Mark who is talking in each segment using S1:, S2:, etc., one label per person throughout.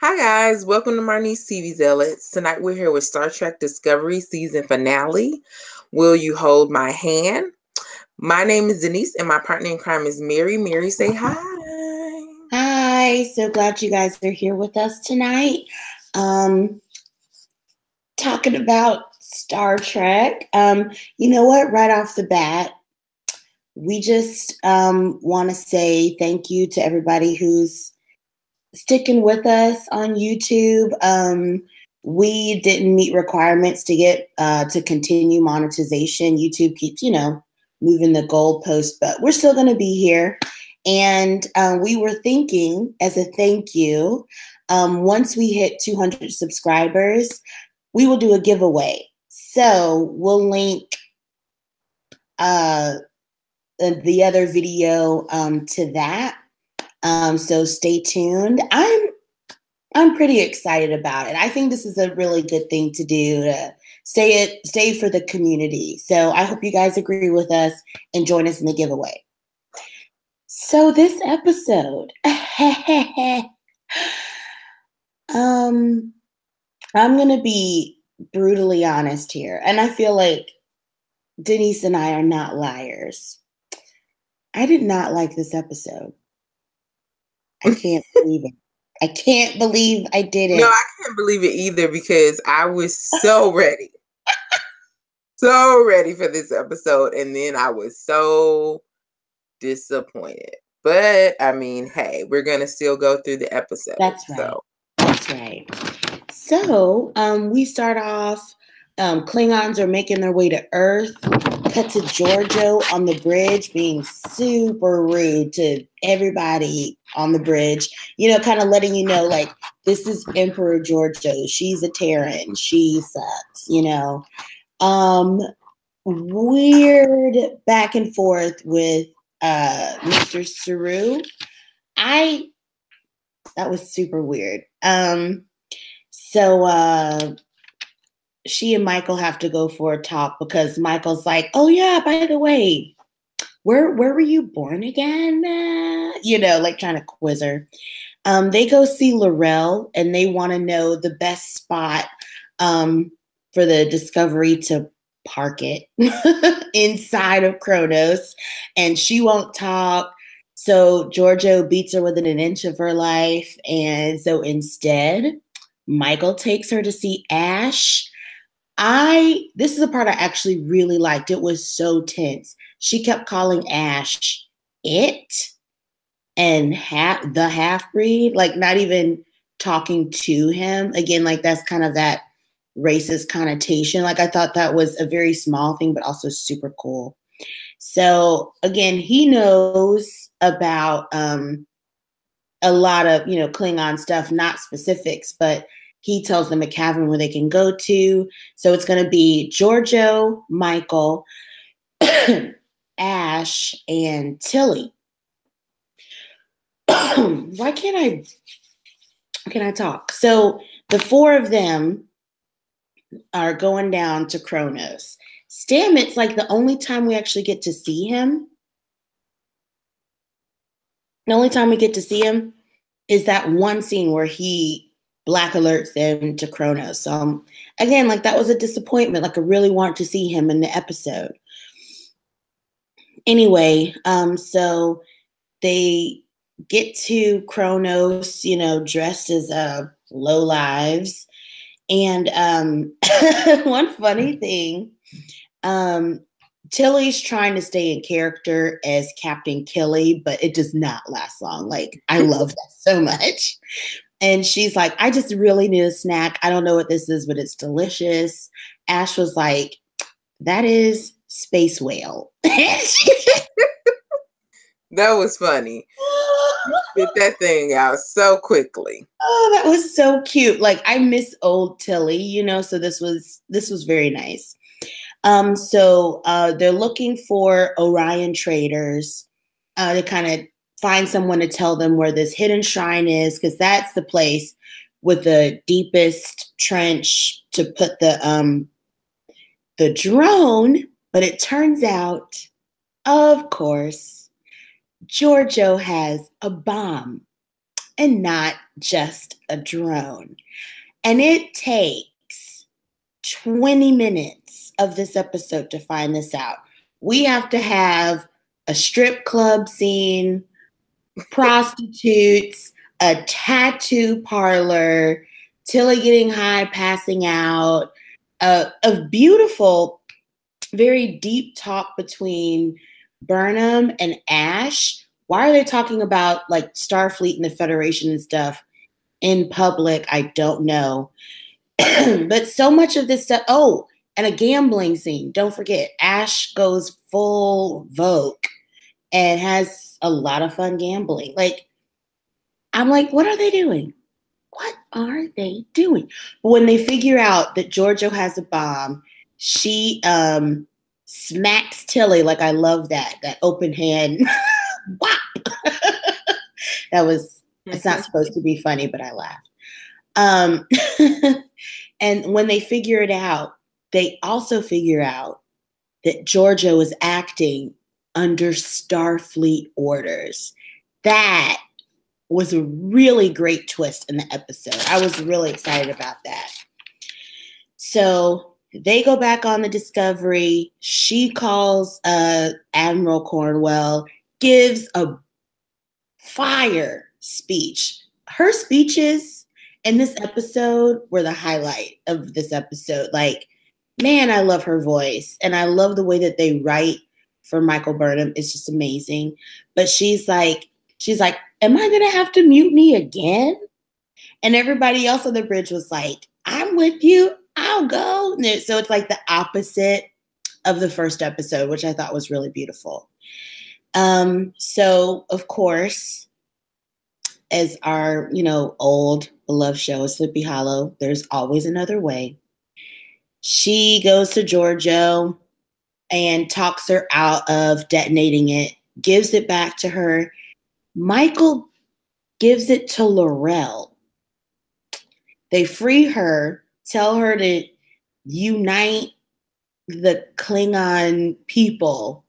S1: Hi guys, welcome to Marnie's TV Zealots. Tonight we're here with Star Trek Discovery season finale. Will you hold my hand? My name is Denise and my partner in crime is Mary. Mary, say hi.
S2: Hi, so glad you guys are here with us tonight. Talking about Star Trek. You know what? Right off the bat, we just want to say thank you to everybody who's sticking with us on YouTube. We didn't meet requirements to get to continue monetization. YouTube keeps, moving the goalpost, but we're still going to be here. And we were thinking, as a thank you, once we hit 200 subscribers, we will do a giveaway. So we'll link the other video to that. So stay tuned. I'm pretty excited about it. I think this is a really good thing to do to stay for the community. So I hope you guys agree with us and join us in the giveaway. So this episode, I'm gonna be brutally honest here, and I feel like Denise and I are not liars. I did not like this episode. I can't believe it. I can't believe I did it.
S1: No, I can't believe it either because I was so ready. So ready for this episode. And then I was so disappointed. But, I mean, hey, we're going to still go through the episode.
S2: That's right. That's right. So, we start off, Klingons are making their way to Earth. Cut to Giorgio on the bridge being super rude to everybody on the bridge, kind of letting you know, like, this is Emperor Giorgio. She's a Terran. She sucks, Weird back and forth with Mr. Saru. That was super weird. So she and Michael have to go for a talk because Michael's like, oh yeah, by the way, where were you born again? Like trying to quiz her. They go see Laurel and they want to know the best spot for the Discovery to park it inside of Kronos, and she won't talk. So Giorgio beats her within an inch of her life. And so instead, Michael takes her to see Ash. This is a part I actually really liked. It was so tense. She kept calling Ash it and the half-breed, like not even talking to him. Again, like that's kind of that racist connotation. Like I thought that was a very small thing, but also super cool. So again, he knows about a lot of, Klingon stuff, not specifics, but he tells them a cavern where they can go to. So it's going to be Giorgio, Michael, Ash, and Tilly. Why can't I talk? So the four of them are going down to Kronos. Stamets, like the only time we actually get to see him, the only time we get to see him is that one scene where he black alerts them to Kronos. So again, like that was a disappointment. Like I really want to see him in the episode. Anyway, so they get to Kronos, dressed as lowlives. And one funny thing, Tilly's trying to stay in character as Captain Killy, but it does not last long. Like, I love that so much. And she's like, I just really need a snack. I don't know what this is, but it's delicious. Ash was like, that is space whale.
S1: That was funny. Get that thing out so quickly.
S2: Oh, that was so cute. Like I miss old Tilly, so this was very nice. So they're looking for Orion traders to kind of find someone to tell them where this hidden shrine is, because that's the place with the deepest trench to put the drone. But it turns out, of course, Giorgio has a bomb. and not just a drone. And it takes 20 minutes of this episode to find this out. We have to have a strip club scene, prostitutes, a tattoo parlor, Tilly getting high, passing out, a beautiful, very deep talk between Burnham and Ash. Why are they talking about like Starfleet and the Federation and stuff in public? I don't know. But so much of this stuff. Oh, and a gambling scene. Don't forget, Ash goes full Vogue and has a lot of fun gambling. Like, I'm like, what are they doing? What are they doing? But when they figure out that Giorgio has a bomb, she smacks Tilly. Like, I love that open hand. Whop. It's not supposed to be funny, but I laughed. And when they figure it out, they also figure out that Giorgio is acting under Starfleet orders. That was a really great twist in the episode. I was really excited about that. So they go back on the Discovery. She calls Admiral Cornwell, gives a fire speech. Her speeches in this episode were the highlight of this episode. Like, man, I love her voice. And I love the way that they write for Michael Burnham. It's just amazing. But she's like, am I going to have to mutiny again? And everybody else on the bridge was like, I'm with you. I'll go. So it's like the opposite of the first episode, which I thought was really beautiful. So, of course, as our, old beloved show is Sleepy Hollow, there's always another way. She goes to Giorgio and talks her out of detonating it, gives it back to her. Michael gives it to Laurel. They free her, tell her to unite the Klingon people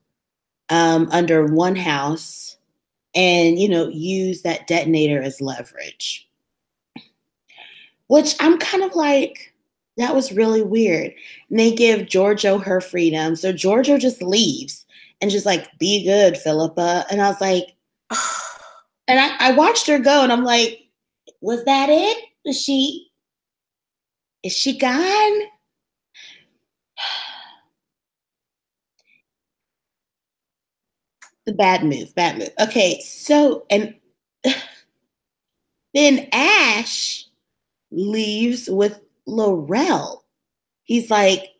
S2: under one house and, use that detonator as leverage. Which I'm kind of like, that was really weird. And they give Giorgio her freedom. So Giorgio just leaves and just like, be good, Philippa. And I was like, and I watched her go and I'm like, was that it? Is she gone? The bad move. Okay, so, and then Ash leaves with Laurel. He's like,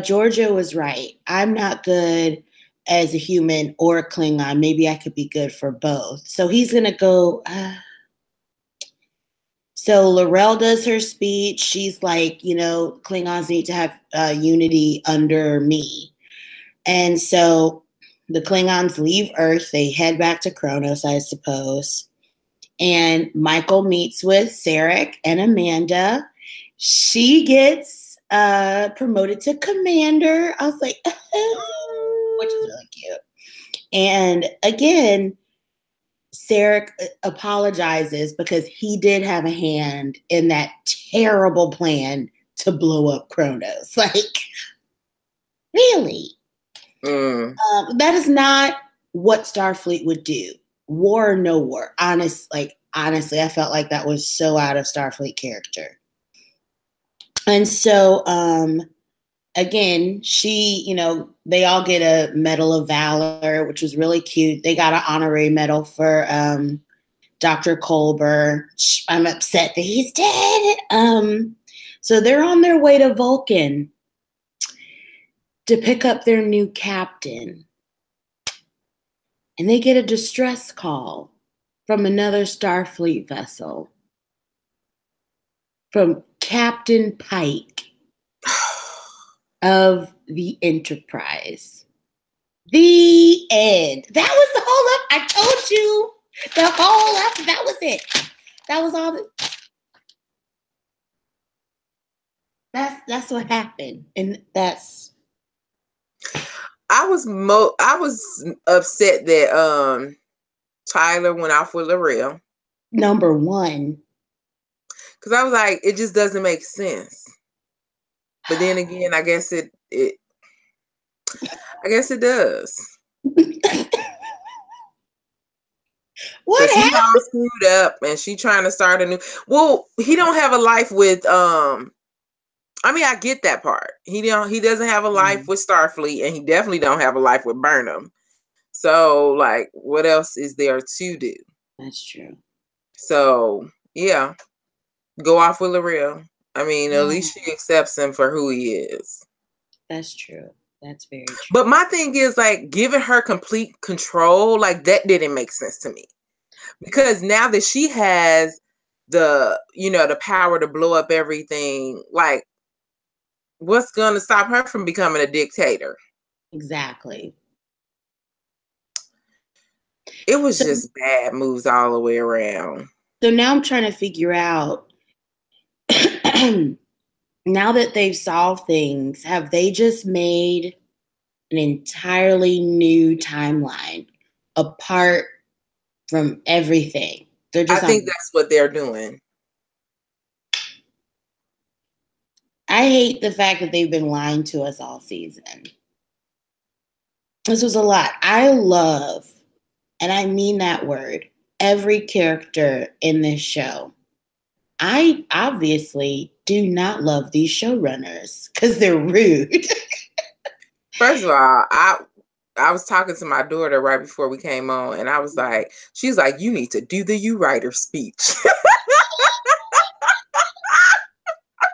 S2: Giorgio was right. I'm not good as a human or a Klingon. Maybe I could be good for both. So he's going to go. So Laurel does her speech. She's like, Klingons need to have unity under me. And so the Klingons leave Earth. They head back to Kronos, I suppose. And Michael meets with Sarek and Amanda. She gets promoted to commander. I was like, which is really cute. And again, Sarek apologizes because he did have a hand in that terrible plan to blow up Kronos. Like, really? That is not what Starfleet would do. War or no war. Honestly, I felt like that was so out of Starfleet character. And so, again, she, they all get a Medal of Valor, which was really cute. They got an honorary medal for Dr. Kolber. I'm upset that he's dead. So they're on their way to Vulcan to pick up their new captain. And they get a distress call from another Starfleet vessel, from Captain Pike of the Enterprise. The end. That was the whole I told you. The whole that was it. That was all. That's what happened, and that's.
S1: I was upset that Tyler went off with Laurel.
S2: number one.
S1: Because I was like, it just doesn't make sense. But then again, I guess it does.
S2: What
S1: Cause he
S2: happened?
S1: all screwed up and she trying to start a new. Well, he don't have a life with I mean, I get that part. He doesn't have a life with Starfleet, and he definitely don't have a life with Burnham. So, like, what else is there to do?
S2: That's true.
S1: So, yeah, go off with L'Oreal. I mean, at least she accepts him for who he is.
S2: That's true. That's very true.
S1: But my thing is, like, giving her complete control, like, that didn't make sense to me. Because now that she has the power to blow up everything, like, what's going to stop her from becoming a dictator?
S2: Exactly.
S1: It was just bad moves all the way around.
S2: So now I'm trying to figure out, now that they've solved things, have they just made an entirely new timeline apart from everything?
S1: I think that's what they're doing.
S2: I hate the fact that they've been lying to us all season. This was a lot. I love, and I mean that word, every character in this show. I obviously do not love these showrunners because they're rude.
S1: First of all, I was talking to my daughter right before we came on, and I was like, she's like, you need to do the you writer speech.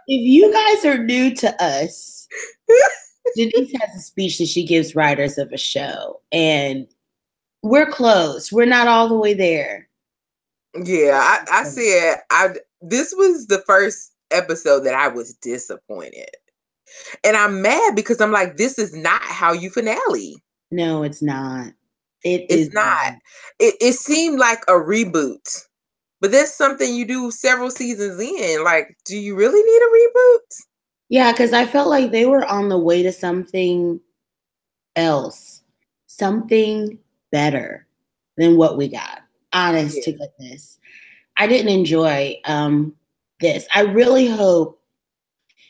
S2: If you guys are new to us, Denise has a speech that she gives writers of a show, and we're close. We're not all the way there.
S1: Yeah, I said this was the first episode that I was disappointed. And I'm mad because I'm like, this is not how you finale.
S2: No, it's not.
S1: It's not. It seemed like a reboot. But that's something you do several seasons in. Like, do you really need a reboot?
S2: Yeah, because I felt like they were on the way to something else. Something better than what we got. Honest to goodness. I didn't enjoy this. I really hope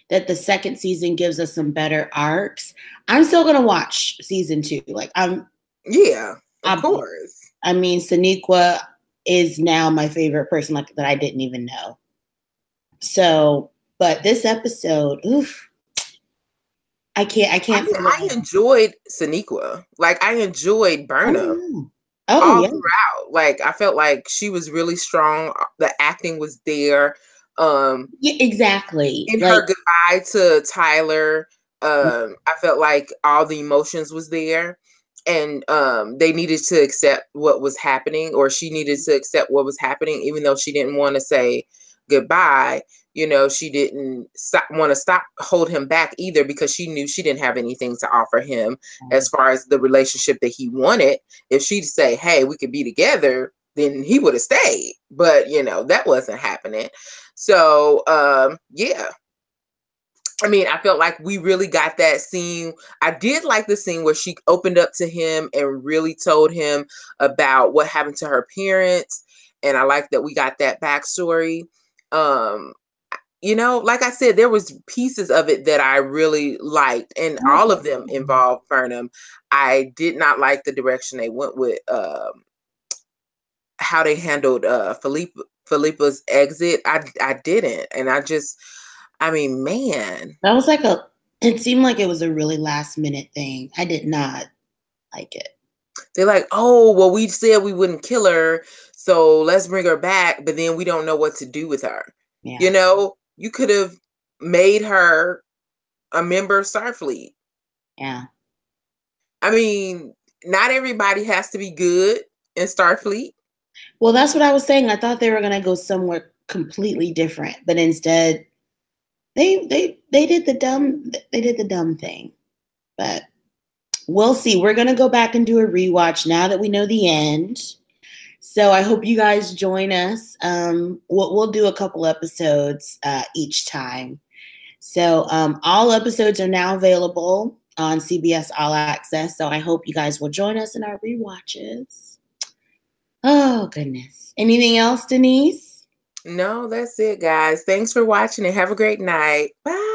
S2: that the second season gives us some better arcs. I'm still gonna watch season 2. Like
S1: of course.
S2: I mean, Sonequa is now my favorite person, like that I didn't even know. So, but this episode, oof, I can't.
S1: I mean, I enjoyed Sonequa. Like, I enjoyed Burnham. All throughout. Like, I felt like she was really strong. The acting was there.
S2: Yeah, exactly.
S1: In her goodbye to Tyler, I felt like all the emotions was there, and they needed to accept what was happening, or she needed to accept what was happening, even though she didn't want to say goodbye. She didn't want to hold him back either, because she knew she didn't have anything to offer him as far as the relationship that he wanted. If she'd say, hey, we could be together, then he would have stayed. But, that wasn't happening. So, yeah. I mean, I felt like we really got that scene. I did like the scene where she opened up to him and really told him about what happened to her parents. And I like that we got that backstory. Like I said, there was pieces of it that I really liked, and all of them involved Burnham. I did not like the direction they went with how they handled Philippa's exit. I didn't, and I mean, man,
S2: that was like it seemed like it was a really last minute thing. I did not like it.
S1: They're like, oh, well, we said we wouldn't kill her, so let's bring her back, but then we don't know what to do with her. Yeah. You could have made her a member of Starfleet.
S2: Yeah.
S1: I mean, not everybody has to be good in Starfleet.
S2: Well, that's what I was saying. I thought they were going to go somewhere completely different, but instead they did the dumb thing. But we'll see. We're going to go back and do a rewatch now that we know the end. So I hope you guys join us. We'll do a couple episodes each time. So all episodes are now available on CBS All Access. So I hope you guys will join us in our rewatches. Oh, goodness. Anything else, Denise?
S1: No, that's it, guys. Thanks for watching and have a great night. Bye.